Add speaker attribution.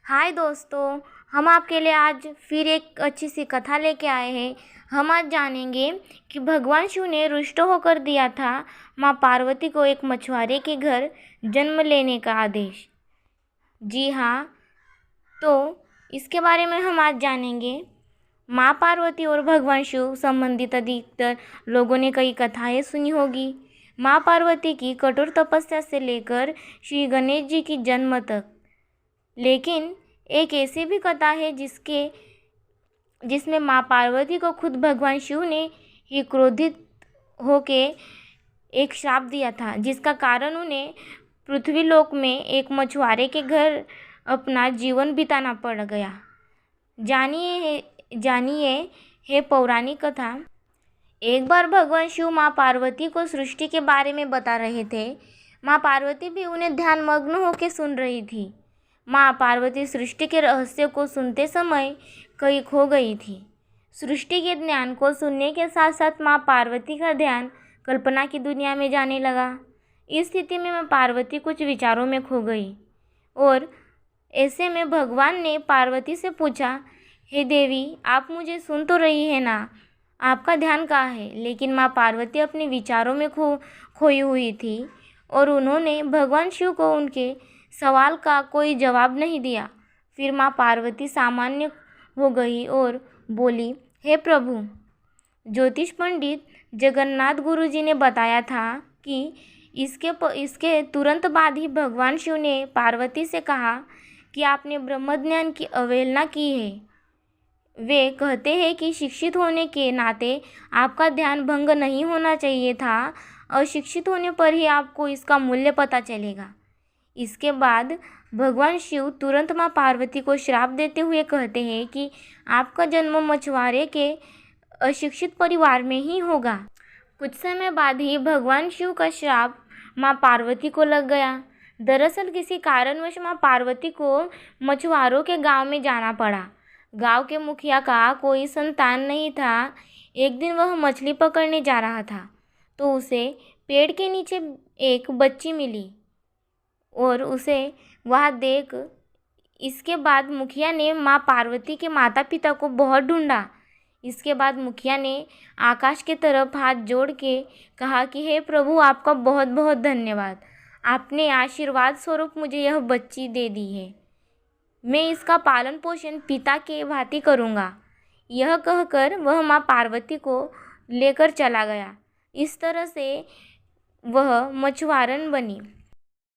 Speaker 1: हाय दोस्तों, हम आपके लिए आज फिर एक अच्छी सी कथा लेके आए हैं। हम आज जानेंगे कि भगवान शिव ने रुष्ट होकर दिया था माँ पार्वती को एक मछुआरे के घर जन्म लेने का आदेश। जी हाँ, तो इसके बारे में हम आज जानेंगे। माँ पार्वती और भगवान शिव संबंधित अधिकतर लोगों ने कई कथाएं सुनी होगी। माँ पार्वती की कठोर तपस्या से लेकर श्री गणेश जी की जन्म तक। लेकिन एक ऐसी भी कथा है जिसमें माँ पार्वती को खुद भगवान शिव ने ही क्रोधित होके एक श्राप दिया था, जिसका कारण उन्हें पृथ्वीलोक में एक मछुआरे के घर अपना जीवन बिताना पड़ गया। जानिए है पौराणिक कथा। एक बार भगवान शिव माँ पार्वती को सृष्टि के बारे में बता रहे थे। माँ पार्वती भी उन्हें ध्यानमग्न होकर सुन रही थी। माँ पार्वती सृष्टि के रहस्य को सुनते समय कहीं खो गई थी। सृष्टि के ज्ञान को सुनने के साथ साथ माँ पार्वती का ध्यान कल्पना की दुनिया में जाने लगा। इस स्थिति में माँ पार्वती कुछ विचारों में खो गई और ऐसे में भगवान ने पार्वती से पूछा, हे देवी, आप मुझे सुन तो रही है ना? आपका ध्यान कहाँ है? लेकिन माँ पार्वती अपने विचारों में खोई हुई थी और उन्होंने भगवान शिव को उनके सवाल का कोई जवाब नहीं दिया। फिर माँ पार्वती सामान्य हो गई और बोली, हे प्रभु, ज्योतिष पंडित जगन्नाथ गुरु जी ने बताया था कि इसके तुरंत बाद ही भगवान शिव ने पार्वती से कहा कि आपने ब्रह्मज्ञान की अवहेलना की है। वे कहते हैं कि शिक्षित होने के नाते आपका ध्यान भंग नहीं होना चाहिए था। अशिक्षित होने पर ही आपको इसका मूल्य पता चलेगा। इसके बाद भगवान शिव तुरंत माँ पार्वती को श्राप देते हुए कहते हैं कि आपका जन्म मछुआरे के अशिक्षित परिवार में ही होगा। कुछ समय बाद ही भगवान शिव का श्राप माँ पार्वती को लग गया। दरअसल किसी कारणवश माँ पार्वती को मछुआरों के गांव में जाना पड़ा। गांव के मुखिया का कोई संतान नहीं था। एक दिन वह मछली पकड़ने जा रहा था तो उसे पेड़ के नीचे एक बच्ची मिली और उसे वहाँ देख इसके बाद मुखिया ने माँ पार्वती के माता पिता को बहुत ढूंढा। इसके बाद मुखिया ने आकाश की तरफ हाथ जोड़ के कहा कि हे प्रभु, आपका बहुत बहुत धन्यवाद। आपने आशीर्वाद स्वरूप मुझे यह बच्ची दे दी है। मैं इसका पालन पोषण पिता के भांति करूँगा। यह कहकर वह माँ पार्वती को लेकर चला गया। इस तरह से वह मछुआरन बनी।